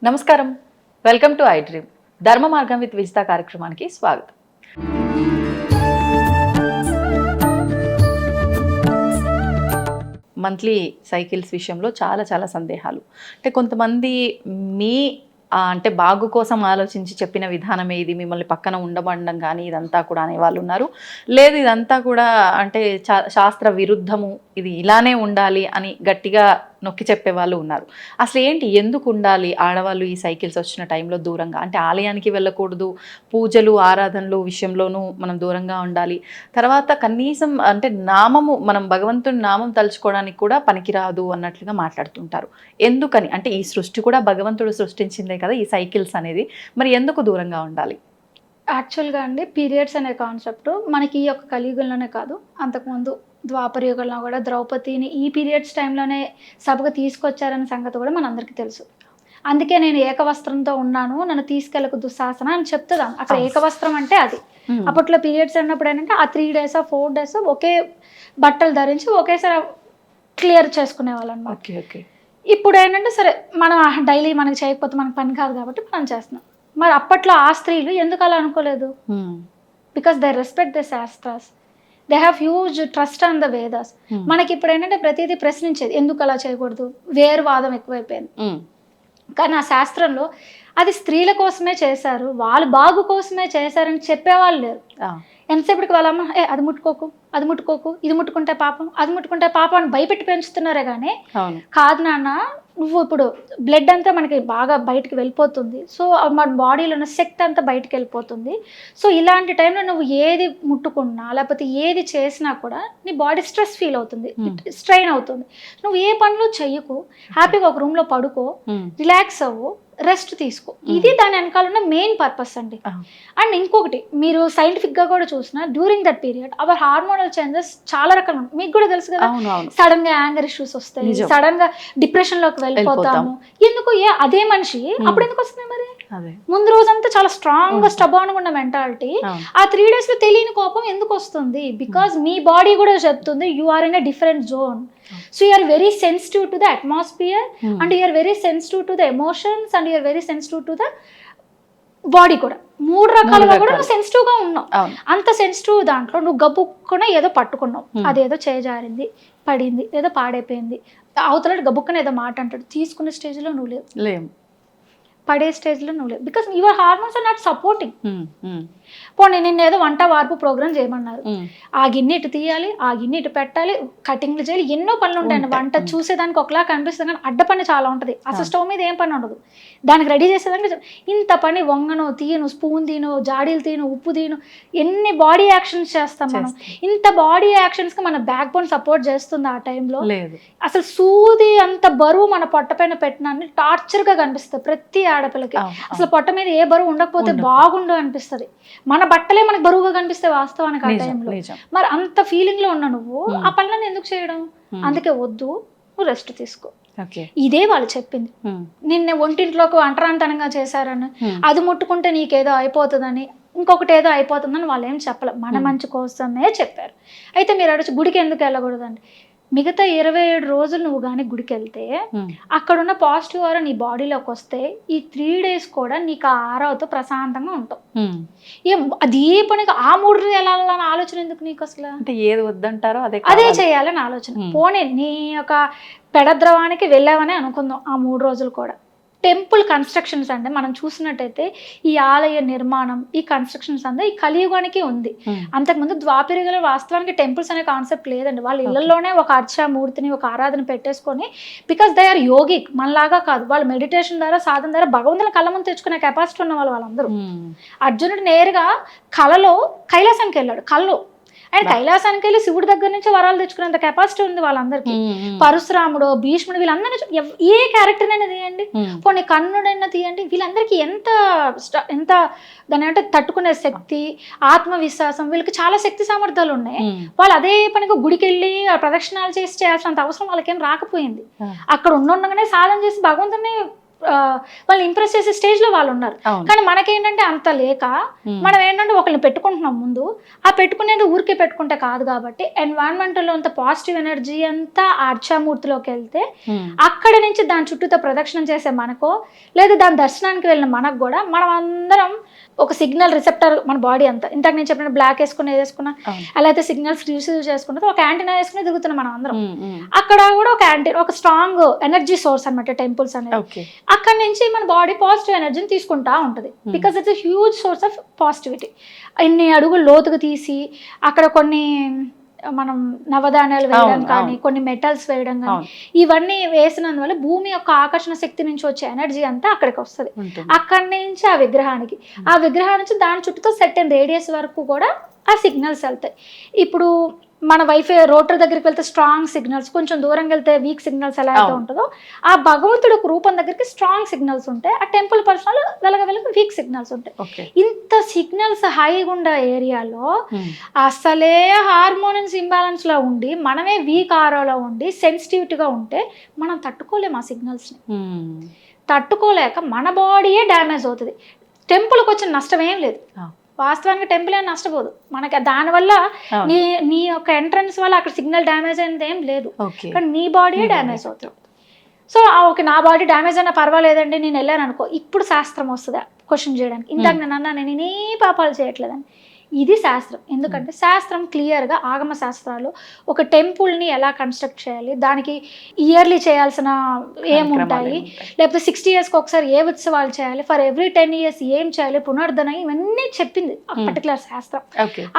నమస్కారం, welcome to I dream. ధర్మ మార్గం విత్ విజిత కార్యక్రమానికి స్వాగతం. మంత్లీ సైకిల్స్ విషయంలో చాలా సందేహాలు. అంటే కొంతమంది మీ అంటే బాగు కోసం ఆలోచించి చెప్పిన విధానమే ఇది, మిమ్మల్ని పక్కన ఉండబడడం కానీ ఇదంతా కూడా అనేవాళ్ళు ఉన్నారు. లేదు ఇదంతా కూడా అంటే శాస్త్ర విరుద్ధము, ఇది ఇలానే ఉండాలి అని గట్టిగా నొక్కి చెప్పేవాళ్ళు ఉన్నారు. అసలు ఏంటి, ఎందుకు ఉండాలి ఆడవాళ్ళు ఈ సైకిల్స్ వచ్చిన టైంలో దూరంగా? అంటే ఆలయానికి వెళ్ళకూడదు, పూజలు ఆరాధనలు విషయంలోనూ మనం దూరంగా ఉండాలి. తర్వాత కనీసం అంటే నామము, మనం భగవంతుని నామం తలుచుకోవడానికి కూడా పనికిరాదు అన్నట్లుగా మాట్లాడుతుంటారు. ఎందుకని అంటే ఈ సృష్టి కూడా భగవంతుడు సృష్టించిందే కదా ఈ సైకిల్స్ అనేది, మరి ఎందుకు దూరంగా ఉండాలి? యాక్చువల్గా అండి, పీరియడ్స్ అనే కాన్సెప్ట్ మనకి ఈ యొక్క కలియుగంలోనే కాదు, అంతకుముందు ద్వాపర యుగంలో కూడా ద్రౌపదిని ఈ పీరియడ్స్ టైంలోనే సభకు తీసుకొచ్చారనే సంగతి కూడా మనందరికీ తెలుసు. అందుకే నేను ఏకవస్త్రంతో ఉన్నాను, నన్ను తీసుకెళ్ళకు దుశ్శాసన అని చెప్తుందాం. అక్కడ ఏకవస్త్రం అంటే అది. అప్పట్లో పీరియడ్స్ అన్నప్పుడు ఏంటంటే ఆ 3 days 4 days ఒకే బట్టలు ధరించి ఒకేసారి క్లియర్ చేసుకునే వాళ్ళు అనమాట. ఇప్పుడు ఏంటంటే సరే మనం డైలీ మనకి చేయకపోతే మనకు పని కాదు కాబట్టి మనం చేస్తున్నాం. మరి అప్పట్లో ఆ స్త్రీలు ఎందుకు అలా అనుకోలేదు? Because they respect the shastras, they have huge trust on the Vedas. మనకి ఇప్పుడు ఏంటంటే ప్రతిదీ ప్రశ్నించేది, ఎందుకు అలా చేయకూడదు, వేరువాదం ఎక్కువైపోయింది. కానీ ఆ శాస్త్రంలో అది స్త్రీల కోసమే చేశారు, వాళ్ళు బాగు కోసమే చేశారని చెప్పేవాళ్ళు లేరు. ఎంతసేపటికి వాళ్ళమ్మ అది ముట్టుకోకు, అది ముట్టుకోకు, ఇది ముట్టుకుంటే పాపం, అది ముట్టుకుంటే పాపం అని భయపెట్టి పెంచుతున్నారే కానీ కాదు నాన్న, నువ్వు ఇప్పుడు బ్లడ్ అంతా మనకి బాగా బయటకు వెళ్ళిపోతుంది, సో మన బాడీలో ఉన్న శక్తి అంతా బయటకు వెళ్ళిపోతుంది. సో ఇలాంటి టైంలో నువ్వు ఏది ముట్టుకున్నా లేకపోతే ఏది చేసినా కూడా నీ బాడీ స్ట్రెస్ ఫీల్ అవుతుంది, స్ట్రెయిన్ అవుతుంది. నువ్వు ఏ పనులు చెయ్యకు, హ్యాపీగా ఒక రూమ్లో పడుకో, రిలాక్స్ అవ్వు, రెస్ట్ తీసుకో. ఇది దాని వెనకాల ఉన్న మెయిన్ పర్పస్ అండి. అండ్ ఇంకొకటి, మీరు సైంటిఫిక్గా కూడా చూసినా during that period our hormonal changes చాలా రకాలు ఉంటాయి. మీకు కూడా తెలుసు కదా, సడన్ గా యాంగర్ ఇష్యూస్ వస్తాయి, సడన్ గా డిప్రెషన్ లోకి వెళ్ళిపోతాము. ఎందుకు? అదే మనిషి అప్పుడు ఎందుకు వస్తుంది? మరి ముందు రోజంతా చాలా స్ట్రాంగ్ గా స్టబాన్ ఉన్న మెంటాలిటీ ఆ 3 days లో తెలియని కోపం ఎందుకు వస్తుంది? బికాస్ మీ బాడీ కూడా చెప్తుంది you are in a different zone. So you are very sensitive to the atmosphere and you are very sensitive to the emotions and you are very sensitive to the body కూడా. 3 రకాలుగా కూడా నువ్వు sensitive గా ఉన్నావు. అంత sensitive దాంట్లో నువ్వు గబుక్కున ఏదో పట్టుకున్నావు, అదేదో చేజారింది, పడింది, ఏదో పాడైపోయింది, అవతల గబుక్కున ఏదో మాట అంటాడు, తీసుకునే స్టేజ్ లో నువ్వు లేవు, పడే స్టేజ్ లో నువ్వు లేవు. Because your hormones are not supporting. పోనీ నిన్న ఏదో వంట వార్పు ప్రోగ్రామ్ చేయమన్నారు, ఆ గిన్నె ఇటు తీయాలి, ఆ గిన్నె ఇటు పెట్టాలి, కటింగ్లు చేయాలి, ఎన్నో పనులు ఉంటాయండి. వంట చూసేదానికి ఒకలా కనిపిస్తుంది కానీ అడ్డ పని చాలా ఉంటుంది. అసలు స్టవ్ మీద ఏం పని ఉండదు, దానికి రెడీ చేసేదానికి ఇంత పని. వంగను, తీయను, స్పూన్ తీను, జాడీలు తీను, ఉప్పు తీను, ఎన్ని బాడీ యాక్షన్స్ చేస్తాం మనం. ఇంత బాడీ యాక్షన్స్ కి మన బ్యాక్ బోన్ సపోర్ట్ చేస్తుంది ఆ టైంలో? అసలు సూది అంత బరువు మన పొట్ట పైన పెట్టినా టార్చర్ గా కనిపిస్తుంది ప్రతి ఆడపిల్లకి. అసలు పొట్ట మీద ఏ బరువు ఉండకపోతే బాగుండు అనిపిస్తుంది. మన బట్టలే మనకు బరువుగా కనిపిస్తాయి వాస్తవానికి ఆ టైంలో. మరి అంత ఫీలింగ్ లో ఉన్న నువ్వు ఆ పనులను ఎందుకు చేయడం? అందుకే వద్దు, నువ్వు రెస్ట్ తీసుకో. ఇదే వాళ్ళు చెప్పింది. నిన్న ఒంటింట్లోకి అంటరాంతనంగా చేశారని, అది ముట్టుకుంటే నీకేదో అయిపోతుందని, ఇంకొకటి ఏదో అయిపోతుందని వాళ్ళు ఏం చెప్పలే, మన మంచి కోసమే చెప్పారు. అయితే మీరు అడిచి గుడికి ఎందుకు వెళ్ళకూడదండి? మిగతా 27 రోజులు నువ్వు కానీ గుడికి వెళ్తే అక్కడున్న పాజిటివ్ ఆరా నీ బాడీలోకి వస్తే ఈ 3 days కూడా నీకు ఆ ఆరాతో ప్రశాంతంగా ఉంటావు. అదే పనిగా ఆ 3 రోజులు వెళ్ళాలని ఆలోచన ఎందుకు నీకు? అసలు అంటే ఏది వద్దంటారో అదే చేయాలని ఆలోచన. పోనీ నీ యొక్క పెడద్రవానికి వెళ్ళావని అనుకుందాం, ఆ 3 రోజులు కూడా టెంపుల్ కన్స్ట్రక్షన్స్ అంటే మనం చూసినట్టయితే ఈ ఆలయ నిర్మాణం, ఈ కన్స్ట్రక్షన్స్ అంతా ఈ కలియుగానికి ఉంది. అంతకుముందు ద్వాపరయుగంలో వాస్తవానికి టెంపుల్స్ అనే కాన్సెప్ట్ లేదండి. వాళ్ళ ఇళ్లలోనే ఒక అర్చామూర్తిని, ఒక ఆరాధన పెట్టేసుకొని, బికాస్ దే ఆర్ యోగిక్, మనలాగా కాదు, వాళ్ళు మెడిటేషన్ ద్వారా, సాధన ద్వారా భగవంతుని కళ్ళ ముందు తెచ్చుకునే కెపాసిటీ ఉన్న వాళ్ళందరూ. అర్జునుడు నేరుగా కళలో కైలాసానికి వెళ్ళాడు, కళ్ళు. అండ్ కైలాసానికి వెళ్ళి శివుడి దగ్గర నుంచి వరాలు తెచ్చుకునేంత కెపాసిటీ ఉంది వాళ్ళందరికీ. పరశురాముడు, భీష్ముడు, వీళ్ళందరినీ ఏ క్యారెక్టర్ అయినా తీయండి, పోనీ కర్ణుడైనా తీయండి, వీళ్ళందరికీ ఎంత దాని అంటే తట్టుకునే శక్తి, ఆత్మవిశ్వాసం, వీళ్ళకి చాలా శక్తి సామర్థ్యాలు ఉన్నాయి. వాళ్ళు అదే పనిగా గుడికి వెళ్ళి ప్రదక్షిణాలు చేసి చేయాల్సినంత అవసరం వాళ్ళకేం రాకపోయింది. అక్కడ ఉండగానే సాధన చేసి భగవంతుని వాళ్ళని ఇంప్రెస్ చేసే స్టేజ్లో వాళ్ళు ఉన్నారు. అవును. కానీ మనకేంటంటే అంత లేక మనం ఏంటంటే ఒకరిని పెట్టుకుంటున్నాం ముందు. ఆ పెట్టుకునేది ఊరికే పెట్టుకుంటే కాదు కాబట్టి ఎన్వైరన్మెంట్లో అంత పాజిటివ్ ఎనర్జీ అంతా ఆ అర్చామూర్తిలోకి వెళ్తే అక్కడ నుంచి దాని చుట్టూతో ప్రదక్షిణం చేసే మనకో లేదా దాని దర్శనానికి వెళ్ళిన మనకు కూడా మనం అందరం ఒక సిగ్నల్ రిసెప్టర్ మన బాడీ అంతా. ఇంతకు నేను చెప్పిన బ్లాక్ వేసుకుని ఏదేసుకున్నా అలా అయితే సిగ్నల్స్ రిసీవ్ చేసుకున్నది ఒక యాంటీనా వేసుకుని తిరుగుతున్నాం మనం అందరం. అక్కడ కూడా ఒక స్ట్రాంగ్ ఎనర్జీ సోర్స్ అనమాట టెంపుల్స్ అనేది. అక్కడ నుంచి మన బాడీ పాజిటివ్ ఎనర్జీని తీసుకుంటా ఉంటుంది. Because it's huge source of positivity. ఇన్ని అడుగులు లోతుగా తీసి అక్కడ కొన్ని మనం నవధాన్యాలు వేయడం కానీ కొన్ని మెటల్స్ వేయడం కానీ ఇవన్నీ వేసినందువల్ల భూమి యొక్క ఆకర్షణ శక్తి నుంచి వచ్చే ఎనర్జీ అంతా అక్కడికి వస్తుంది. అక్కడి నుంచి ఆ విగ్రహానికి నుంచి దాని చుట్టూతో సెట్ అయిన రేడియస్ వరకు కూడా ఆ సిగ్నల్స్ వెళ్తాయి. ఇప్పుడు మన వైఫై రోటర్ దగ్గరికి వెళ్తే స్ట్రాంగ్ సిగ్నల్స్, కొంచెం దూరంగా వెళ్తే వీక్ సిగ్నల్స్ ఎలా అయితే ఉంటుందో ఆ భగవంతుడు ఒక రూపం దగ్గరికి స్ట్రాంగ్ సిగ్నల్స్ ఉంటాయి. ఆ టెంపుల్ పర్సనల్ వెలగ వీక్ సిగ్నల్స్ ఉంటాయి. ఇంత సిగ్నల్స్ హైగా ఉండే ఏరియాలో అసలే హార్మోన్స్ ఇంబ్యాలెన్స్ లో ఉండి మనమే వీక్ ఆరోలో ఉండి సెన్సిటివిటీగా ఉంటే మనం తట్టుకోలేము. ఆ సిగ్నల్స్ని తట్టుకోలేక మన బాడీయే డ్యామేజ్ అవుతుంది. టెంపుల్కి వచ్చిన నష్టం ఏం లేదు. వాస్తవానికి టెంపుల్ ఏం నష్టపోదు మనకి. దానివల్ల నీ యొక్క ఎంట్రన్స్ వల్ల అక్కడ సిగ్నల్ డ్యామేజ్ అనేది ఏం లేదు, కానీ నీ బాడీ డ్యామేజ్ అవుతుంది. సో ఓకే, నా బాడీ డ్యామేజ్ అయినా పర్వాలేదండి నేను వెళ్ళాను అనుకో, ఇప్పుడు శాస్త్రం వస్తుంది క్వశ్చన్ చేయడానికి. ఇందాక నేను అన్నా నేను ఏ పాపాలు చేయట్లేదని. ఇది శాస్త్రం. ఎందుకంటే శాస్త్రం క్లియర్గా ఆగమ శాస్త్రాలు ఒక టెంపుల్ని ఎలా కన్స్ట్రక్ట్ చేయాలి, దానికి ఇయర్లీ చేయాల్సిన ఏముంటాయి, లేకపోతే 60 yearsకి ఒకసారి ఏ ఉత్సవాలు చేయాలి, ఫర్ ఎవ్రీ 10 years ఏం చేయాలి, పునర్ధన, ఇవన్నీ చెప్పింది ఆ పర్టికులర్ శాస్త్రం.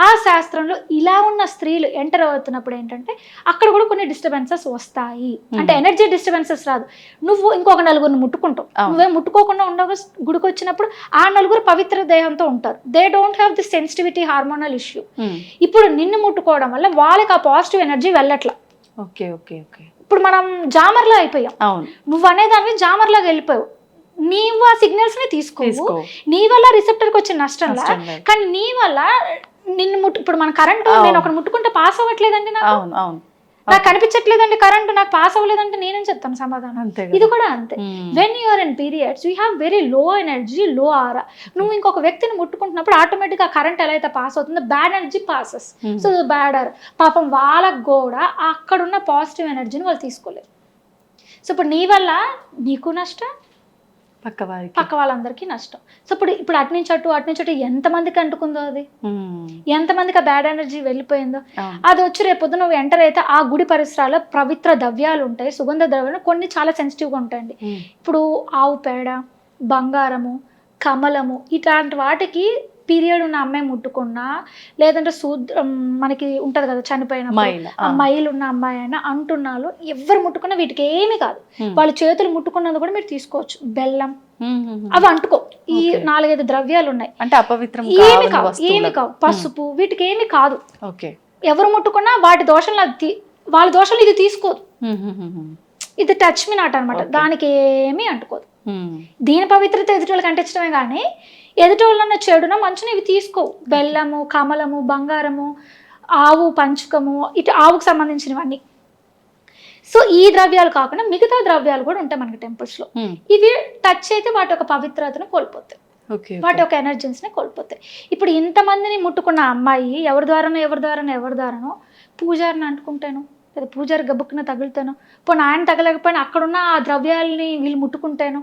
ఆ శాస్త్రంలో ఇలా ఉన్న స్త్రీలు ఎంటర్ అవుతున్నప్పుడు ఏంటంటే అక్కడ కూడా కొన్ని డిస్టర్బెన్సెస్ వస్తాయి. అంటే ఎనర్జీ డిస్టర్బెన్సెస్ రాదు, నువ్వు ఇంకొక నలుగురిని ముట్టుకుంటావు, నువ్వే ముట్టుకోకుండా ఉండగా గుడికి వచ్చినప్పుడు ఆ నలుగురు పవిత్ర దేహంతో ఉంటారు. They don't have the sensitivity hormonal issue. ఇప్పుడు నిన్ను ముట్టుకోవడం వల్ల వాళ్ళకి ఆ పాజిటివ్ ఎనర్జీ వెళ్ళట్లా. ఇప్పుడు మనం జామర్లా అయిపోయాం. నువ్వు అనేదాన్ని జామర్లాగా వెళ్ళిపోయావు. నీవు ఆ సిగ్నల్స్ ని తీసుకోవు, నీ వల్ల రిసెప్టర్కి వచ్చిన నష్టంలా. కానీ నీ వల్ల నిన్ను ఇప్పుడు మన కరెంటు నేను ఒకటి ముట్టుకుంటే పాస్ అవ్వట్లేదండి, నాకు కనిపించట్లేదండి కరెంట్, నాకు పాస్ అవ్వలేదంటే నేనేం చెప్తాను సమాధానం. ఇది కూడా అంతే. When you're in periods you have very low energy, low aura. నువ్వు ఇంకొక వ్యక్తిని ముట్టుకుంటున్నప్పుడు ఆటోమేటిక్గా కరెంట్ ఎలా అయితే పాస్ అవుతుందో bad energy passes. So bad or పాపం వాళ్ళకు కూడా అక్కడున్న పాజిటివ్ ఎనర్జీని వాళ్ళు తీసుకోలేరు. సో ఇప్పుడు నీ వల్ల నీకు నష్టం, పక్క వాళ్ళందరికీ నష్టం. సో ఇప్పుడు అటు నుంచి అటు ఎంతమందికి అంటుకుందో, అది ఎంతమందికి ఆ బ్యాడ్ ఎనర్జీ వెళ్ళిపోయిందో. అది వచ్చి రేపొద్దు నువ్వు ఎంటర్ అయితే ఆ గుడి పరిసరాల్లో పవిత్ర ద్రవ్యాలు ఉంటాయి, సుగంధ ద్రవ్యాలు కొన్ని చాలా సెన్సిటివ్గా ఉంటాయండి. ఇప్పుడు ఆవు పేడ, బంగారము, కమలము, ఇట్లాంటి వాటికి పీరియడ్ ఉన్న అమ్మాయి ముట్టుకున్నా, లేదంటే మనకి ఉంటది కదా చనిపోయిన మైలు ఉన్న అమ్మాయి అయినా అంటున్నాలు ఎవరు ముట్టుకున్నా వీటికి ఏమి కాదు. వాళ్ళ చేతులు ముట్టుకున్నది కూడా మీరు తీసుకోవచ్చు. బెల్లం అవి అంటుకో. ఈ 4-5 ద్రవ్యాలు ఉన్నాయి, అంటే అపవిత్రం ఏమి కావు. పసుపు, వీటికి ఏమి కాదు. ఎవరు ముట్టుకున్నా వాటి దోషంలో వాళ్ళ దోషంలో ఇది తీసుకోదు. ఇది టచ్ మీ నాట్ అనమాట, దానికి ఏమీ అంటుకోదు. దీని పవిత్రత ఎదుటోళ్ళకి అంటించడమే కానీ ఎదుటోళ్ళన్న చెడున మంచుని ఇవి తీసుకో. బెల్లము, కమలము, బంగారము, ఆవు పంచకము, ఇటు ఆవుకు సంబంధించినవన్నీ. సో ఈ ద్రవ్యాలు కాకుండా మిగతా ద్రవ్యాలు కూడా ఉంటాయి మనకి టెంపుల్స్లో. ఇవి టచ్ అయితే వాటి యొక్క పవిత్రతను కోల్పోతాయి, వాటి యొక్క ఎనర్జీస్ని కోల్పోతాయి. ఇప్పుడు ఇంతమందిని ముట్టుకున్న అమ్మాయి ఎవరి ద్వారానో పూజారిని అంటుకుంటాను, లేదా పూజారి గబుక్కున తగులుతాను, పోనీ ఆయన తగలకపోయినా అక్కడున్న ఆ ద్రవ్యాలని వీళ్ళు ముట్టుకుంటాను,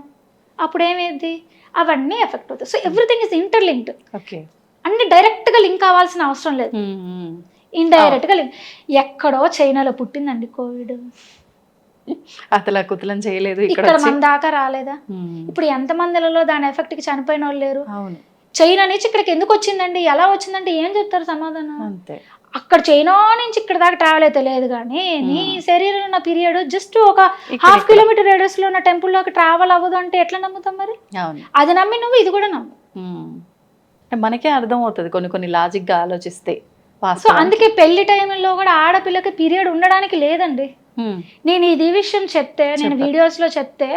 అప్పుడు ఏమైంది, అవన్నీ ఎఫెక్ట్ అవుతాయి. So everything is interlinked. అన్ని డైరెక్ట్గా లింక్ అవ్వాల్సిన అవసరం లేదు, ఇండైరెక్ట్గా లింక్. ఎక్కడో చైనాలో పుట్టిందండి కోవిడ్, అతలా కుతలం చేయలేదు, ఇక్కడ మన దాకా రాలేదా? ఇప్పుడు ఎంతమందిలలో దాని ఎఫెక్ట్కి చనిపోయిన వాళ్ళు లేరు? చైనా నుంచి ఇక్కడికి ఎందుకు వచ్చిందండి, ఎలా వచ్చిందంటే ఏం చెప్తారు సమాధానం? అక్కడ చైనా నుంచి ఇక్కడ దాకా ట్రావెల్ అయితే లేదు, కానీ నీ శరీరంలో ఉన్న పీరియడ్ జస్ట్ ఒక 1/2 kilometer రేడియస్ లో ఉన్న టెంపుల్లోకి ట్రావెల్ అవ్వదు అంటే ఎట్లా నమ్ముతాం మరి? అది నమ్మి నువ్వు ఇది కూడా నమ్ము. మనకే అర్థం అవుతుంది కొన్ని లాజిక్ గా ఆలోచిస్తే. సో అందుకే పెళ్లి టైంలో కూడా ఆడపిల్లకి పీరియడ్ ఉండడానికి లేదండి. నేను ఇది విషయం చెప్తే, నేను వీడియోస్ లో చెప్తే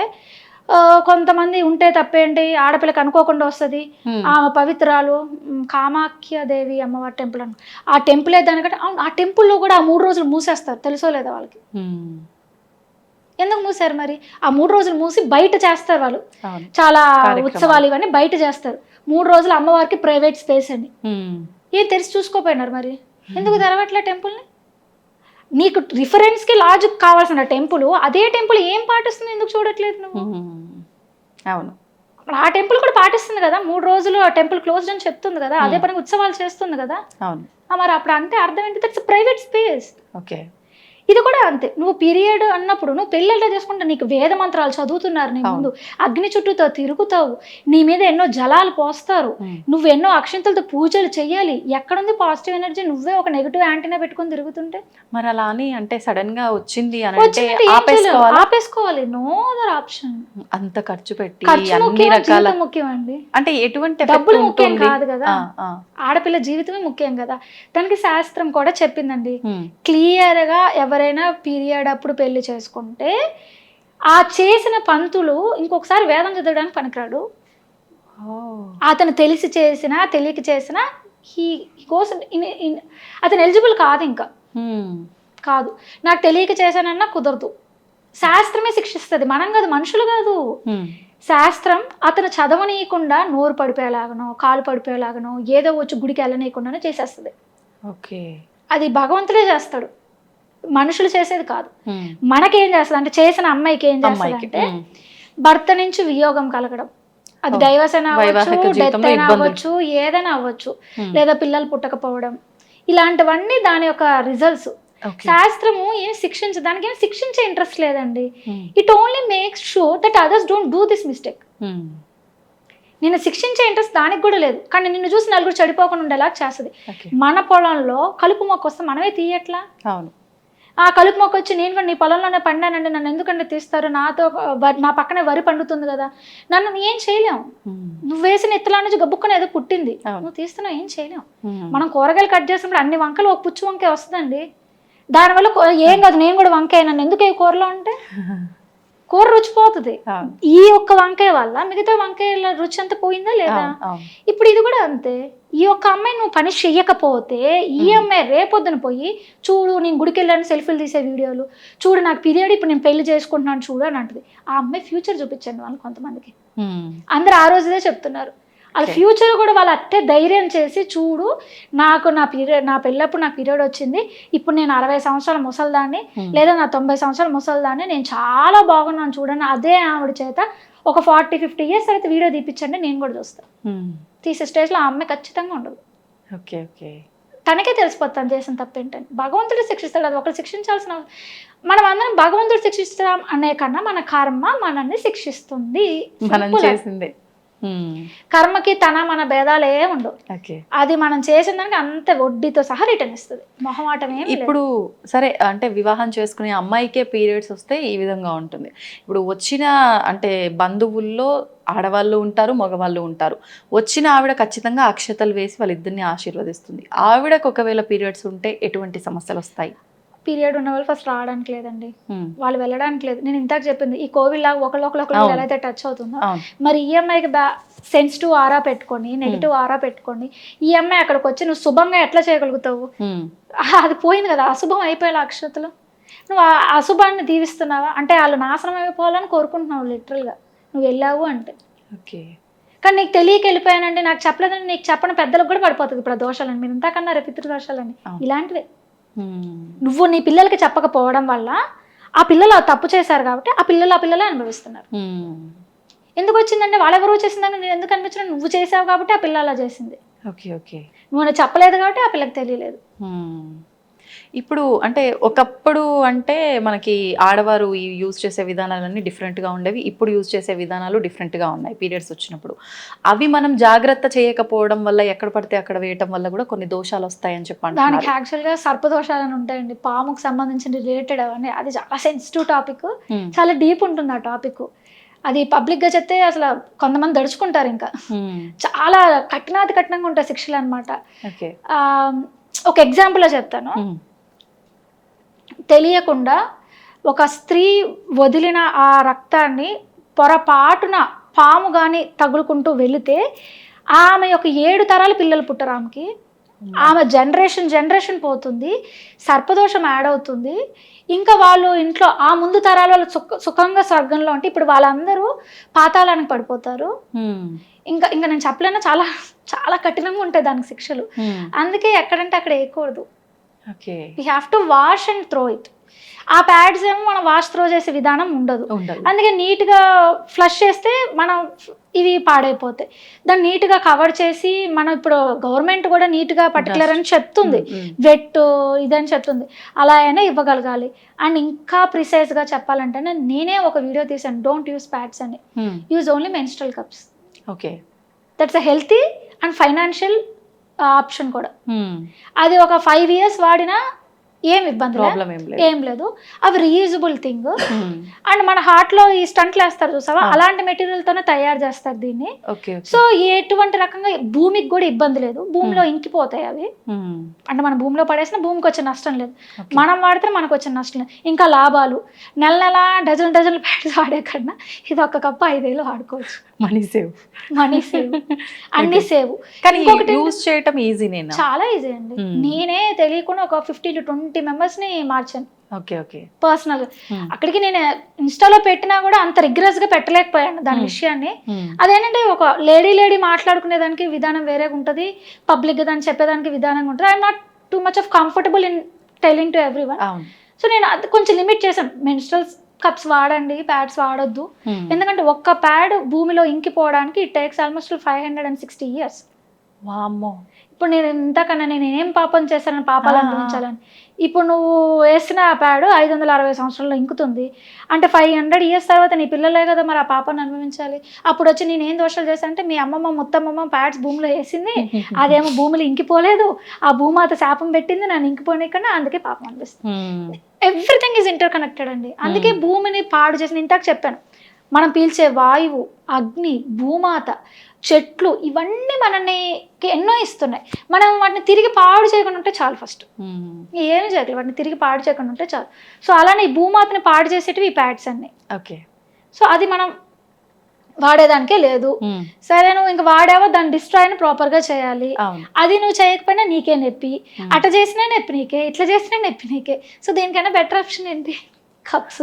కొంతమంది ఉంటే తప్పేంటి, ఆడపిల్లకి అనుకోకుండా వస్తుంది, ఆమె పవిత్రాలు కామాఖ్య దేవి అమ్మవారి టెంపుల్ అని, ఆ టెంపుల్ దానికంటే ఆ టెంపుల్లో కూడా ఆ 3 రోజులు మూసేస్తారు, తెలుసో లేదా వాళ్ళకి. ఎందుకు మూసారు మరి? ఆ 3 రోజులు మూసి బయట చేస్తారు వాళ్ళు, అవును. చాలా కార్యక్రమాలు. ఉత్సవాలు ఇవన్నీ బయట చేస్తారు. 3 రోజులు అమ్మవారికి ప్రైవేట్ స్పేస్ అండి. ఉమ్. ఏం తెరిచి చూసుకోపోయినారు మరి? ఎందుకు తెరవట్లే టెంపుల్ని? నీకు రిఫరెన్స్కి లాజిక్ కావాల్సిన టెంపుల్, అదే టెంపుల్ ఏం పాటిస్తుంది, ఎందుకు చూడట్లేదు నువ్వు? అవును. ఆ టెంపుల్ కూడా పాటిస్తుంది కదా, 3 రోజులు ఆ టెంపుల్ క్లోజ్డ్ అని చెప్తుంది కదా, అదే పని ఉత్సవాలు చేస్తుంది కదా. అవును. మరి అప్పుడు అంటే అర్థం ఏంటి? That's private space. ఓకే. ఇది కూడా అంతే. నువ్వు పీరియడ్ అన్నప్పుడు నువ్వు పెళ్ళిళ్ళ చేసుకుంటే నీకు వేద మంత్రాలు చదువుతున్నారు నీ ముందు, అగ్ని చుట్టూతో తిరుగుతావు, నీ మీద ఎన్నో జలాలు పోస్తారు, నువ్వు ఎన్నో అక్షంతలతో పూజలు చెయ్యాలి. ఎక్కడుంది పాజిటివ్ ఎనర్జీ? నువ్వే ఒక నెగిటివ్ యాంటీనా పెట్టుకొని తిరుగుతుంటే మరి అలా అని అంటే సడన్ గా వచ్చింది అని అంటే వచ్చినట్టు ఏం చేయాలి? ఆపేసుకోవాలి. No other option. అంత ఖర్చు పెట్టి ఖర్చు అన్ని ముఖ్యం, రకాల జీవితం ముఖ్యం అండి. అంటే ఎటువంటి డబ్బులు ముఖ్యం కాదు కదా, ఆ. ఆడపిల్ల జీవితమే ముఖ్యం కదా. దానికి శాస్త్రం కూడా చెప్పిందండి క్లియర్ గా. ఎవరైనా పీరియడ్ అప్పుడు పెళ్లి చేసుకుంటే ఆ చేసిన పంతులు ఇంకొకసారి వేదం చదవడానికి పనికిరాడు. అతను తెలిసి చేసినా తెలియక చేసినా హీ గోస్ అతను ఎలిజిబుల్ కాదు. ఇంకా కాదు, నాకు తెలియక చేశానన్నా కుదరదు. శాస్త్రమే శిక్షిస్తుంది, మనం కాదు, మనుషులు కాదు. శాస్త్రం అతను చదవనీయకుండా నోరు పడిపోయేలాగనో కాలు పడిపోయేలాగనో ఏదో వచ్చి గుడికి వెళ్ళనీయకుండానే చేసేస్తుంది. ఓకే. అది భగవంతుడే చేస్తాడు, మనుషులు చేసేది కాదు. మనకేం చేస్తుంది అంటే, చేసిన అమ్మాయికి ఏం చేస్తుంది అంటే భర్త నుంచి వియోగం కలగడం, అది డైవర్స్ అయినా అవ్వచ్చు, డెత్ అయినా అవ్వచ్చు, ఏదైనా అవ్వచ్చు, లేదా పిల్లలు పుట్టకపోవడం, ఇలాంటివన్నీ దాని యొక్క రిజల్ట్స్. శాస్త్రము ఏం శిక్షించదు, దానికి ఏం శిక్షించే ఇంట్రెస్ట్ లేదండి. It only makes sure that others don't do this mistake. నిన్ను శిక్షించే ఇంట్రెస్ట్ దానికి కూడా లేదు, కానీ నిన్ను చూసి నలుగురు చెడిపోకుండా ఉండేలా చేస్తుంది. మన పొలంలో కలుపు మొక్క వస్తే మనమే తీయట్లా? అవును. ఆ కలుపు మొక్క వచ్చి, నేను కూడా నీ పొలంలోనే పండానండి, నన్ను ఎందుకంటే తీస్తారు, నాతో నా పక్కనే వరి పండుతుంది కదా, నన్ను ఏం చేయలేం. నువ్వు వేసిన ఇత్తలా నుంచి గబ్బుక్కుని ఏదో పుట్టింది, నువ్వు తీస్తున్నావు, ఏం చేయలేం. మనం కూరగాయలు కట్ చేసినప్పుడు అన్ని వంకలు ఒక పుచ్చు వంకాయ వస్తుందండి, దానివల్ల ఏం కాదు, నేను కూడా వంకాయ, నన్ను ఎందుకు ఏ కూరలో ఉంటే కూర రుచిపోతుంది. ఈ ఒక్క వంకాయ వల్ల మిగతా వంకాయల రుచి అంతా పోయిందా లేదా? ఇప్పుడు ఇది కూడా అంతే. ఈ ఒక్క అమ్మాయి నువ్వు పని చెయ్యకపోతే ఈ అమ్మాయి రేపొద్దున పోయి, చూడు నేను గుడికి వెళ్ళాను సెల్ఫీలు తీసే వీడియోలు, చూడు నాకు పీరియడ్, ఇప్పుడు నేను పెళ్లి చేసుకుంటున్నాను చూడు అని అంటది. ఆ అమ్మాయి ఫ్యూచర్ చూపించండి వాళ్ళు కొంతమందికి, అందరు ఆ రోజుదే చెప్తున్నారు. వాళ్ళ ఫ్యూచర్ కూడా వాళ్ళు అట్టే ధైర్యం చేసి, చూడు నాకు నా పెళ్ళప్పుడు నాకు పీరియడ్ వచ్చింది, ఇప్పుడు నేను 60 సంవత్సరాల ముసలిదాన్ని, లేదా నా 90 సంవత్సరాల ముసలిదాన్ని, నేను చాలా బాగున్నాను చూడండి. అదే ఆవిడ చేత ఒక 40-50 ఇయర్స్ అయితే వీడియో తీపించండి, నేను కూడా చూస్తాను. తీసే స్టేజ్లో ఆ అమ్మాయి ఖచ్చితంగా ఉండదు. ఓకే. ఓకే. తనకే తెలిసిపోతాను చేసిన తప్పేంటని. భగవంతుడు శిక్షిస్తాడు, అది ఒకరు శిక్షించాల్సిన, మనం అందరం భగవంతుడు శిక్షిస్తాం అనే కన్నా మన కర్మ మనల్ని శిక్షిస్తుంది. కర్మకి మన భేదాలు ఏమి ఉండవు. అది మనం చేసిన దానికి అంత వడ్డీతో సహా రిటర్న్ ఇస్తుంది, మొహమాటం ఏమి. ఇప్పుడు సరే అంటే వివాహం చేసుకునే అమ్మాయికే పీరియడ్స్ వస్తే ఈ విధంగా ఉంటుంది. ఇప్పుడు వచ్చిన అంటే బంధువుల్లో ఆడవాళ్ళు ఉంటారు, మగవాళ్ళు ఉంటారు. వచ్చిన ఆవిడ ఖచ్చితంగా అక్షతలు వేసి వాళ్ళిద్దరిని ఆశీర్వదిస్తుంది. ఆవిడకు ఒకవేళ పీరియడ్స్ ఉంటే ఎటువంటి సమస్యలు వస్తాయి? పీరియడ్ ఉన్న వాళ్ళు ఫస్ట్ రావడానికి లేదండి, వాళ్ళు వెళ్ళడానికి లేదు. నేను ఇంతకు చెప్పింది, ఈ కోవిడ్ లాగా ఒకళ్ళొకళ్ళు ఎలా అయితే టచ్ అవుతుందో, మరి ఈ అమ్మాయికి సెన్సిటివ్ ఆరా పెట్టుకొని, నెగిటివ్ ఆరా పెట్టుకొని, ఈ అమ్మాయి అక్కడికి వచ్చి నువ్వు శుభంగా ఎట్లా చేయగలుగుతావు? అది పోయింది కదా, అశుభం అయిపోయాలి అక్షతలు. నువ్వు ఆ అశుభాన్ని దీవిస్తున్నావా అంటే, వాళ్ళు నాశనం అయిపోవాలని కోరుకుంటున్నావు లిటరల్గా నువ్వు వెళ్ళావు అంటే. ఓకే. కానీ నీకు తెలియక వెళ్ళిపోయానండి, నాకు చెప్పలేదని నీకు చెప్పని పెద్దలకు కూడా పడిపోతుంది ఇప్పుడు ఆ దోషాలని. మీరు ఇంతకన్నా పితృ దోషాలని ఇలాంటివే. నువ్వు నీ పిల్లలకి చెప్పకపోవడం వల్ల ఆ పిల్లలు తప్పు చేశారు కాబట్టి ఆ పిల్లలే అనుభవిస్తున్నారు. ఎందుకు వచ్చిందంటే వాళ్ళెవరో చేసిందని నేను ఎందుకు అనిపించిన, నువ్వు చేసావు కాబట్టి ఆ పిల్ల అలా చేసింది. ఓకే. ఓకే. నువ్వు చెప్పలేదు కాబట్టి ఆ పిల్లకి తెలియలేదు. ఇప్పుడు అంటే ఒకప్పుడు అంటే మనకి ఆడవారు యూజ్ చేసే విధానాలన్నీ డిఫరెంట్గా ఉండేవి, ఇప్పుడు యూజ్ చేసే విధానాలు డిఫరెంట్గా ఉన్నాయి. పీరియడ్స్ వచ్చినప్పుడు అవి మనం జాగ్రత్త చేయకపోవడం వల్ల, ఎక్కడ పడితే అక్కడ వేయటం వల్ల కూడా కొన్ని దోషాలు వస్తాయని చెప్పండి. దానికి యాక్చువల్గా సర్పదోషాలు అని ఉంటాయండి, పాముకు సంబంధించిన రిలేటెడ్ అవన్నీ. అది చాలా సెన్సిటివ్ టాపిక్, చాలా డీప్ ఉంటుంది ఆ టాపిక్. అది పబ్లిక్గా చెప్తే అసలు కొంతమంది దడుచుకుంటారు. ఇంకా చాలా కఠినంగా ఉంటాయి శిక్షలు అనమాట. ఒక ఎగ్జాంపుల్లో చెప్తాను. తెలియకుండా ఒక స్త్రీ వదిలిన ఆ రక్తాన్ని పొరపాటున పాము కానీ తగులుకుంటూ వెళితే ఆమె యొక్క 7 తరాలు పిల్లలు పుట్టరు ఆమెకి. ఆమె జనరేషన్ పోతుంది, సర్పదోషం యాడ్ అవుతుంది. ఇంకా వాళ్ళు ఇంట్లో ఆ ముందు తరాల వాళ్ళు సుఖంగా స్వర్గంలో ఉంటే ఇప్పుడు వాళ్ళందరూ పాతాళానికి పడిపోతారు. ఇంకా ఇంకా నేను చెప్పలేను, చాలా చాలా కఠినంగా ఉంటాయి దానికి శిక్షలు. అందుకే ఎక్కడంటే అక్కడ వేయకూడదు. We have to wash and throw it. ఆ ప్యాడ్స్ ఏమో మనం వాష్ త్రో చేసే విధానం ఉండదు. అందుకే నీట్గా ఫ్లష్ చేస్తే మనం ఇవి పాడైపోతాయి. దాన్ని నీట్గా కవర్ చేసి మనం ఇప్పుడు గవర్నమెంట్ కూడా నీట్గా పర్టికులర్ అని చెప్తుంది, వెట్ ఇదని చెప్తుంది, అలా అయినా ఇవ్వగలగాలి. అండ్ ఇంకా ప్రిసైజ్గా చెప్పాలంటే నేనే ఒక వీడియో తీసాను, డోంట్ యూస్ ప్యాడ్స్ అని, use only menstrual cups. That's a healthy and financial option కూడా. అది ఒక 5 years వాడినా ఏం ఇబ్బంది ఏం లేదు. అవి రీయూజబుల్ థింగ్. అండ్ మన హార్ట్ లో ఈ స్టంట్లు వేస్తారు చూసావా, అలాంటి మెటీరియల్ తోనే తయారు చేస్తారు దీన్ని. సో ఎటువంటి రకంగా భూమికి కూడా ఇబ్బంది లేదు, భూమిలో ఇంకిపోతాయి అవి. అంటే మన భూమిలో పడేసిన భూమికి వచ్చే నష్టం లేదు, మనం వాడితే మనకు వచ్చే నష్టం లేదు. ఇంకా లాభాలు, నెల డజన్ ప్యాడ్స్ వాడే కన్నా ఇది ఒక కప్పు 5,000 వాడుకోవచ్చు. మనీ సేవ్ అన్ని సేవ్. కానీ యూజ్ చేయటం ఈజీనేనా? చాలా ఈజీ అండి. నేనే తెలియకుండా ఒక 50 to 20 members ని మార్చాను పర్సనల్ గా. అక్కడికి నేను ఇన్స్టాలో పెట్టినా కూడా అంత రిగ్రెస్ గా పెట్టలేకపోయాను దాని విషయాన్ని. అదేంటంటే ఒక లేడీ మాట్లాడుకునే దానికి విధానం వేరేగా ఉంటుంది, పబ్లిక్ గా దాన్ని చెప్పేదానికి విధానంగా ఉంటుంది. I'm not too much of comfortable in telling to everyone. So నేను అది కొంచెం లిమిట్ చేశాను. మెన్స్ట్రల్ కప్స్ వాడండి, ప్యాడ్స్ వాడొద్దు. ఎందుకంటే ఒక్క ప్యాడ్ భూమిలో ఇంకిపోవడానికి ఇట్ టేక్స్ ఆల్మోస్ట్ 560 years. వామ్మో. ఇప్పుడు నేను ఇంతకన్నా నేను ఏం పాపం చేశానని పాపాలు అనుభవించాలని. ఇప్పుడు నువ్వు వేసిన ఆ ప్యాడ్ 560 సంవత్సరాల్లో ఇంకుతుంది అంటే 500 years తర్వాత నీ పిల్లలే కదా మరి ఆ పాపాన్ని అనుభవించాలి. అప్పుడు వచ్చి నేను ఏం దోషాలు చేశానంటే మీ అమ్మమ్మ ముత్తమ్మమ్మ ప్యాడ్స్ భూమిలో వేసింది, అదేమో భూమిలో ఇంకిపోలేదు, ఆ భూమాత శాపం పెట్టింది నన్ను ఇంకిపోయినా, అందుకే పాపం అనిపిస్తుంది. ఎవ్రీథింగ్ ఈజ్ ఇంటర్ కనెక్టెడ్ అండి. అందుకే భూమిని పాడు చేసిన, ఇంతకు చెప్పాను, మనం పీల్చే వాయువు, అగ్ని, భూమాత, చెట్లు, ఇవన్నీ మనల్ని ఎన్నో ఇస్తున్నాయి. మనం వాటిని తిరిగి పాడు చేయకుండా ఉంటే చాలు. ఫస్ట్ ఏమి చేయగలరు, వాటిని తిరిగి పాడు చేయకుండా ఉంటే చాలు. సో అలానే ఈ భూమాతని పాడు చేసేటివి ఈ ప్యాడ్స్ అన్ని. సో అది మనం వాడేదానికే లేదు. సరే నువ్వు ఇంకా వాడావో దాన్ని డిస్ట్రాయ్ ప్రాపర్ గా చేయాలి. అది నువ్వు చేయకపోయినా నీకే నొప్పి, అట్లా చేసినా నొప్పి నీకే, ఇట్లా చేసినా నొప్పి నీకే. సో దీనికైనా బెటర్ ఆప్షన్ ఏంటి? కప్స్.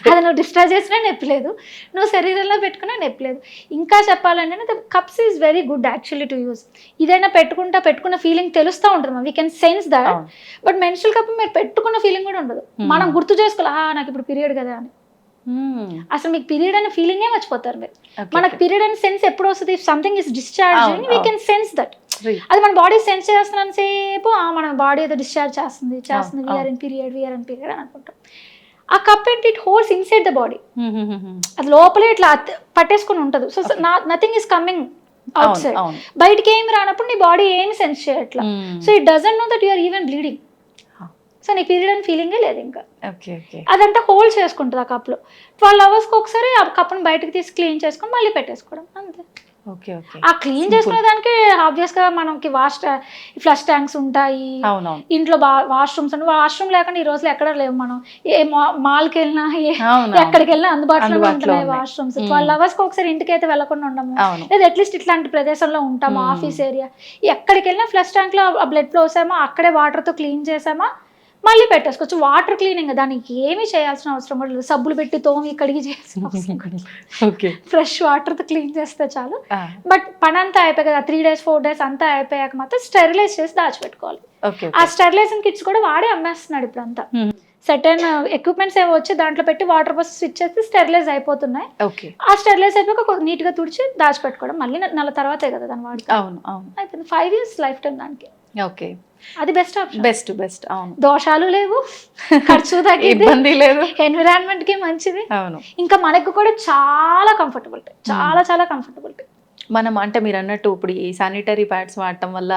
అది నువ్వు డిస్ట్రాయ్ చేసినా నొప్పి లేదు, నువ్వు శరీరంలో పెట్టుకున్నా నొప్పి లేదు. ఇంకా చెప్పాలంటే cups is very good actually to use. ఇదైనా పెట్టుకున్న ఫీలింగ్ తెలుస్తూ ఉంటుంది, we can sense that. But menstrual cup మీరు పెట్టుకున్న ఫీలింగ్ కూడా ఉండదు. మనం గుర్తు చేసుకోవాలి, నాకు ఇప్పుడు పీరియడ్ కదా అని. అసలు మీకు పీరియడ్ అనే ఫీలింగే మర్చిపోతారు మీరు. మనకు పీరియడ్ అనే సెన్స్ ఎప్పుడు వస్తుంది? Something is discharging, we can sense that. అది మన బాడీ సెన్స్ చేస్తున్నంత సేపు మన బాడీ ఏదో డిశ్చార్జ్ చేస్తుంది, వీఆర్ ఇన్ పీరియడ్ అని అనుకుంటాం. ఆ కప్ ఏంటి, it holds inside the body. అది లోపలే ఇట్లా పట్టేసుకుని ఉంటుంది. So nothing is coming outside. బయటికి ఏమి రానప్పుడు నీ బాడీ ఏమి సెన్స్ చేయట్లా. So it doesn't know that you are even bleeding. So నీకు పీరియడ్ అని ఫీలింగే లేదు. ఇంకా అదంతా హోల్డ్ చేసుకుంటుంది ఆ కప్లో. 12 hours ఒకసారి ఆ కప్ను బయటకు తీసి క్లీన్ చేసుకొని మళ్ళీ పెట్టేసుకోవడం అంతే. ఆ క్లీన్ చేసుకునే దానికి ఆబ్వియస్ గా మనకి ఫ్లష్ ట్యాంక్స్ ఉంటాయి, ఇంట్లో వాష్రూమ్స్. వాష్రూమ్ లేకుండా ఈ రోజులు ఎక్కడ లేవు. మనం ఏ మాల్కి వెళ్ళినా ఎక్కడికి వెళ్ళినా అందుబాటులో ఉంటున్నాయి వాష్రూమ్స్. 12 hours ఒకసారి ఇంటికి అయితే వెళ్లకుండా ఉండము, లేదా అట్లీస్ట్ ఇట్లాంటి ప్రదేశంలో ఉంటాము, ఆఫీస్ ఏరియా. ఎక్కడికి వెళ్ళినా ఫ్లష్ ట్యాంక్ లో ఆ బ్లడ్ పోసామా, అక్కడే వాటర్ తో క్లీన్ చేసామా, మళ్ళీ పెట్టేసుకోవచ్చు. వాటర్ క్లీనింగ్ దానికి ఏమీ చేయాల్సిన అవసరం కూడా లేదు. సబ్బులు పెట్టి తోమి కడిగి చేయాల్సిన అవసరం కూడా లేదు. ఫ్రెష్ వాటర్తో క్లీన్ చేస్తే చాలు. బట్ పని అంతా అయిపోయి కదా, 3 days 4 days అంతా అయిపోయాక మాత్రం స్టెరిలైజ్ చేసి దాచిపెట్టుకోవాలి. ఆ స్టెరిలైజేషన్ కిట్స్ కూడా వాడే అమ్మేస్తున్నాడు ఇప్పుడు అంతా. సర్టెన్ ఎక్విప్మెంట్స్ ఏవో వచ్చి దాంట్లో పెట్టి వాటర్ పోసి స్విచ్ చేసి స్టెరిలైజ్ అయిపోతున్నాయి. ఆ స్టెరిలైజ్ అయిపోయాక నీట్ గా తుడిచి దాచిపెట్టుకోవడం. మళ్ళీ నెల తర్వాతే కదా దాని వాడుతుంది. అయిపోయింది. 5 years లైఫ్ టైం దానికి. అది బెస్ట్ ఆప్షన్. బెస్ట్. అవును, దోషాలు లేవు, ఖర్చు తగ్గింది, ఇబ్బంది లేదు, ఎన్విరాన్మెంట్ కి మంచిది. అవును, ఇంకా మనకు కూడా చాలా కంఫర్టబిలిటీ, చాలా కంఫర్టబిలిటీ. మనం అంటే మీరు అన్నట్టు ఇప్పుడు ఈ శానిటరీ ప్యాడ్స్ వాడటం వల్ల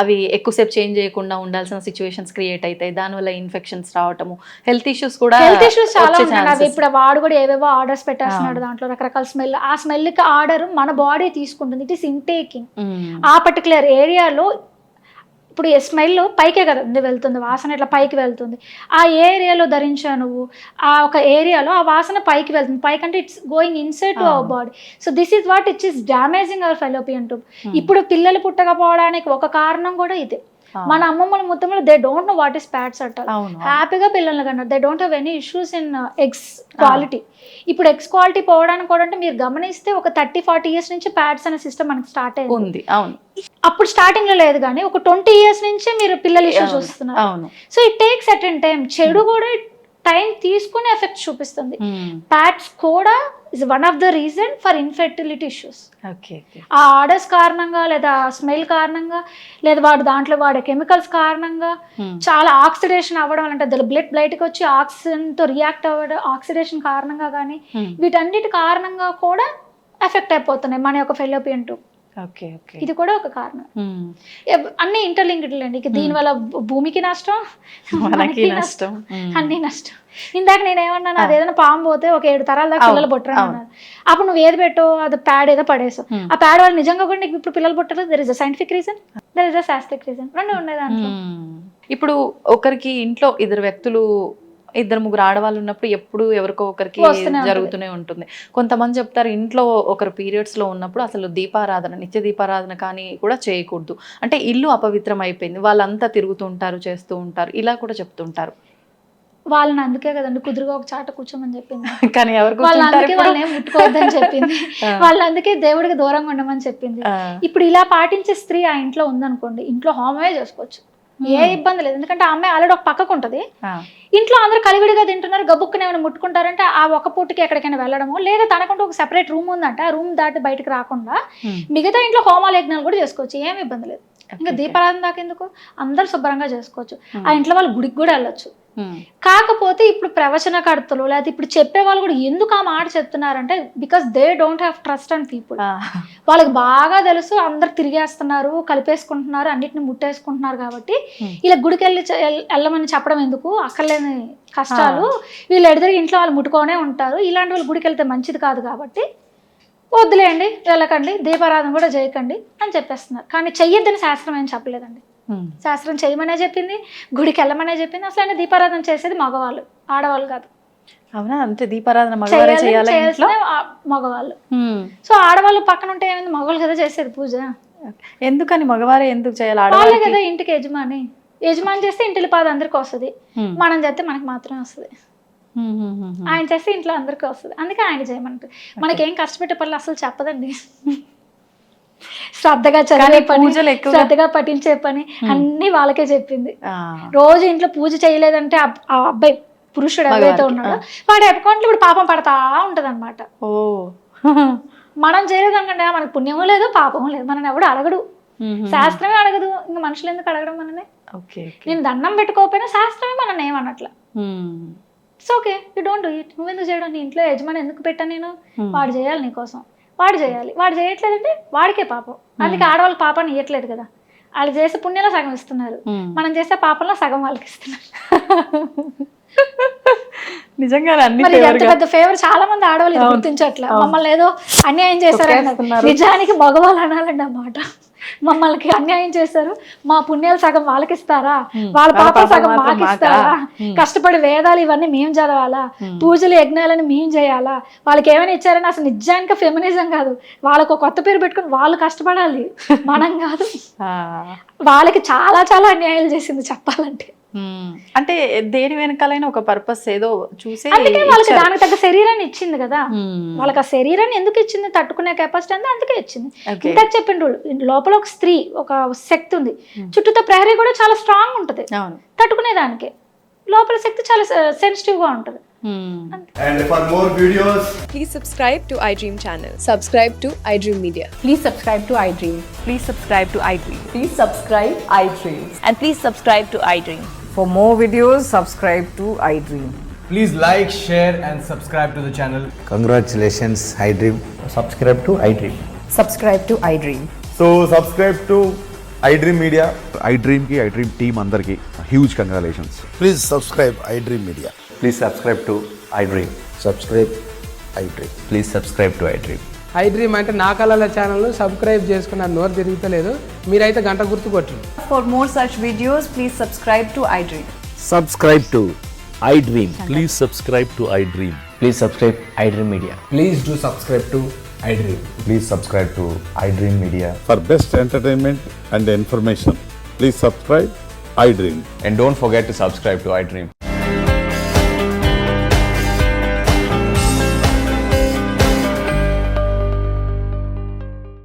అవి ఎక్కువసేపు చేంజ్ చేయకుండా ఉండాల్సిన సిచ్యువేషన్స్ క్రియేట్ అవుతాయి. దానివల్ల ఇన్ఫెక్షన్స్ రావటము, హెల్త్ ఇష్యూస్ చాలా ఉన్నాయి. ఇప్పుడు వాడు కూడా ఏవేవో ఆర్డర్స్ పెట్టేస్తున్నాడు, దాంట్లో రకరకాల స్మెల్. ఆ స్మెల్ కి ఆర్డర్ మన బాడీ తీసుకుంటుంది. It is intaking. ఆ పర్టికులర్ ఏరియాలో ఇప్పుడు స్మెల్ పైకే కదా వెళ్తుంది, వాసన ఇట్లా పైకి వెళ్తుంది. ఆ ఏరియాలో ధరించా నువ్వు, ఆ ఒక ఏరియాలో ఆ వాసన పైకి వెళ్తుంది. పైకంటే it's going inside to our body. So this is what it is damaging our Fallopian tube. ఇప్పుడు పిల్లలు పుట్టకపోవడానికి ఒక కారణం కూడా ఇదే. మన అమ్మమ్మల ముత్తమ్మలు they don't know what is pads అంటారు. అవును హ్యాపీగా పిల్లల్ని కన్నారు. They don't have any issues in eggs quality. ఇప్పుడు ఎగ్స్ క్వాలిటీ పోవడానికి కూడా అంటే మీరు గమనిస్తే ఒక 30-40 ఇయర్స్ నుంచి ప్యాడ్స్ అనే సిస్టమ్ మనకి స్టార్ట్ అయింది. ఉంది. అవును అప్పుడు స్టార్టింగ్ లో లేదు, కానీ ఒక 20 ఇయర్స్ నుంచి మీరు పిల్లల ఇష్యూస్ చూస్తున్నారు. అవును. So it takes attend time. చెడు కూడా టైం తీసుకుని ఎఫెక్ట్ చూపిస్తుంది. ప్యాడ్స్ కూడా is one of the reason for infertility issues. ఆ ఆర్డర్స్ కారణంగా, లేదా స్మెల్ కారణంగా, లేదా దాంట్లో వాడే కెమికల్స్ కారణంగా, చాలా ఆక్సిడేషన్ అవ్వడం అంటే బ్లడ్ బయటకు వచ్చి ఆక్సిజన్ తో రియాక్ట్ అవ్వడం, ఆక్సిడేషన్ కారణంగా కానీ, వీటన్నిటి కారణంగా కూడా ఎఫెక్ట్ అయిపోతున్నాయి మన యొక్క ఫెలోపియన్ ట్యూబ్. ఇది కూడా ఒక కారణం. అన్ని ఇంటర్లింక్డ్ అండి. దీని వల్ల భూమికి నష్టం, మనకి నష్టం, అన్ని నష్టం. ఇందాక నేను ఏమన్నాను, అది ఏదైనా పాము పోతే ఒక 7 తరాల దాకా పిల్లలు పుట్టరు అన్నారు. అప్పుడు నువ్వు ఏది పెట్టో అది ప్యాడ్ ఏదో పడేసావు. ఆ ప్యాడ్ వాళ్ళు నిజంగా కూడా నీకు ఇప్పుడు పిల్లలు పుట్టరు. There is a scientific reason, there is a శాస్త్రిక్ రీజన్, రెండు ఉండేదాంట్లో. ఇప్పుడు ఒకరికి ఇంట్లో 2 వ్యక్తులు 2-3 ఆడవాళ్ళు ఉన్నప్పుడు ఎప్పుడు ఎవరికో ఒకరికి జరుగుతూనే ఉంటుంది. కొంతమంది చెప్తారు ఇంట్లో ఒకరు పీరియడ్స్ లో ఉన్నప్పుడు అసలు దీపారాధన, నిత్య దీపారాధన కానీ కూడా చేయకూడదు, అంటే ఇల్లు అపవిత్రం అయిపోయింది, వాళ్ళంతా తిరుగుతుంటారు, చేస్తూ ఉంటారు, ఇలా కూడా చెప్తుంటారు. వాళ్ళని అందుకే కదండి కుదురుగా ఒక చాట కూర్చోమని చెప్పింది. కానీ ఎవరు అందుకే వాళ్ళని ఏం ముట్టుకోవద్దని చెప్పింది. వాళ్ళు అందుకే దేవుడికి దూరంగా ఉండమని చెప్పింది. ఇప్పుడు ఇలా పాటించే స్త్రీ ఆ ఇంట్లో ఉందనుకోండి, ఇంట్లో హోమమే చేసుకోవచ్చు, ఏ ఇబ్బంది లేదు. ఎందుకంటే ఆ అమ్మాయి ఆల్రెడీ ఒక పక్కకు ఉంటుంది. ఇంట్లో అందరూ కలివిడిగా తింటున్నారు, గబుక్కుని ఏమైనా ముట్టుకుంటారంటే ఆ ఒక పూటకి ఎక్కడికైనా వెళ్ళడము, లేదా తనకంటూ ఒక సెపరేట్ రూమ్ ఉందంటే ఆ రూమ్ దాటి బయటకు రాకుండా మిగతా ఇంట్లో హోమాల యజ్ఞాలు కూడా చేసుకోవచ్చు, ఏమి ఇబ్బంది లేదు. ఇంకా దీపారాధన దాకా ఎందుకు, అందరు శుభ్రంగా చేసుకోవచ్చు. ఆ ఇంట్లో వాళ్ళు గుడికి కూడా వెళ్ళొచ్చు. కాకపోతే ఇప్పుడు ప్రవచనకర్తలు లేకపోతే ఇప్పుడు చెప్పే వాళ్ళు కూడా ఎందుకు ఆ మాట చెప్తున్నారంటే, because they don't have trust and people. వాళ్ళకి బాగా తెలుసు అందరు తిరిగేస్తున్నారు, కలిపేసుకుంటున్నారు, అన్నిటిని ముట్టేసుకుంటున్నారు, కాబట్టి ఇలా గుడికి వెళ్ళమని చెప్పడం ఎందుకు, అక్కర్లేని కష్టాలు వీళ్ళు ఎడదిరిగి ఇంట్లో వాళ్ళు ముట్టుకొనే ఉంటారు, ఇలాంటి వాళ్ళు గుడికి వెళ్తే మంచిది కాదు, కాబట్టి వద్దులేండి, వెళ్ళకండి, దీపారాధన కూడా చేయకండి అని చెప్పేస్తున్నారు. కానీ చెయ్యొద్దని శాస్త్రం ఏం చెప్పలేదండి. శాస్త్రం చేయమనే చెప్పింది, గుడికి వెళ్ళమనే చెప్పింది. అసలు దీపారాధన చేసేది మగవాళ్ళు, ఆడవాళ్ళు కాదు. అవునా? అంటే దీపారాధన మగవాళ్ళే చేయాలి, మగవాళ్ళు. సో ఆడవాళ్ళు పక్కన ఉంటే ఏమైంది, మగవాళ్ళు కదా చేసేది పూజ. ఎందుకని మగవారే ఎందుకు చేయాలి? ఆడవాళ్ళే కదా ఇంటికి యజమాని. యజమాని చేస్తే ఇంటిలి పాద అందరికి వస్తుంది, మనం చేస్తే మనకి మాత్రమే వస్తుంది. ఆయన చేస్తే ఇంట్లో అందరికీ వస్తుంది, అందుకే ఆయన చేయమంటారు. మనకేం కష్టపెట్టే పనులు అసలు చెప్పదండి. శ్రద్ధగా చదివే పని, శ్రద్ధగా పఠించే పని అన్ని వాళ్ళకే చెప్పింది. రోజు ఇంట్లో పూజ చేయలేదంటే ఆ అబ్బాయి పురుషుడు ఎవరైతే ఉన్నాడో వాడి అకౌంట్లో ఇప్పుడు పాపం పడతా ఉంటది అనమాట. మనం చేయలేదు అనుకోండి, మనకు పుణ్యమూ లేదు పాపము లేదు, మనని ఎవడు అడగడు, శాస్త్రమే అడగదు, ఇంకా మనుషులు ఎందుకు అడగడం మననే. నేను దండం పెట్టుకోకపోయినా శాస్త్రమే మనల్ని ఏమన్నట్ల. It's okay, you don't do it. నువ్వెందుకు చేయడం, నీ ఇంట్లో యజమాని ఎందుకు పెట్టా నేను, వాడు చేయాలి నీకోసం, వాడు చేయాలి. వాడు చేయట్లేదంటే వాడికే పాపం. అందుకే ఆడవాళ్ళకి పాపాన్ని ఇవ్వట్లేదు కదా, వాళ్ళు చేసే పుణ్యంలో సగం ఇస్తున్నారు, మనం చేసే పాపంలో సగం వాళ్ళకి ఇస్తున్నారు. నిజంగా ఎంత పెద్ద ఫేవర్ చాలా మంది ఆడవాళ్ళు గుర్తించట్లా. మమ్మల్ని ఏదో అన్యాయం చేశారు, నిజానికి మగవాళ్ళు అనాలండి ఆ మాట. మమ్మల్ని అన్యాయం చేశారు, మా పుణ్యాలు సగం వాళ్ళకి ఇస్తారా, వాళ్ళ పాపాలు సగం మాకు ఇస్తారా, కష్టపడి వేదాలు ఇవన్నీ మేము చదవాలా, పూజలు యజ్ఞాలని మేము చేయాలా, వాళ్ళకి ఏమైనా ఇచ్చారని అసలు నిజానికి ఫెమినిజం కాదు, వాళ్ళకు ఒక కొత్త పేరు పెట్టుకుని వాళ్ళు కష్టపడాలి, మనం కాదు. వాళ్ళకి చాలా చాలా అన్యాయాలు చేసింది చెప్పాలంటే. అంటే దేని వెనకాలైనా ఒక పర్పస్ ఏదో చూసి, అందుకే వాళ్ళకి దానికి తగ్గ శరీరాన్ని ఇచ్చింది కదా. వాళ్ళకి ఆ శరీరాన్ని ఎందుకు ఇచ్చింది, తట్టుకునే కెపాసిటీ అంతా అందుకే ఇచ్చింది. ఇంతకు చెప్పిండు, లోపల ఒక స్త్రీ ఒక శక్తి ఉంది, చుట్టూతో ప్రహరీ కూడా చాలా స్ట్రాంగ్ ఉంటది తట్టుకునేదానికి. లోపల శక్తి చాలా సెన్సిటివ్ గా ఉంటది. And for more videos, please subscribe to iDream channel. Subscribe to iDream Media. Please subscribe to iDream. Please subscribe to iDream. Please subscribe iDream. And please subscribe to iDream. For more videos, subscribe to iDream. please like, share and subscribe to the channel. Congratulations, iDream. Subscribe to iDream. Subscribe to iDream. So subscribe to iDream Media. iDream ki iDream team andarki huge congratulations. Please subscribe iDream Media. Please subscribe to iDream. Subscribe iDream. Please subscribe to iDream. iDream అంటే నా కళల channel subscribe చేసుకున్న నోరు తిరుగుతలేదు, మీరైతే గంట గుర్తు కొట్టండి. For more such videos, please subscribe to iDream. Subscribe to iDream. Please subscribe to iDream. Please subscribe iDream Media. Please do subscribe to iDream. Please subscribe to iDream Media. For best entertainment and information, Please subscribe iDream. And don't forget to subscribe to iDream.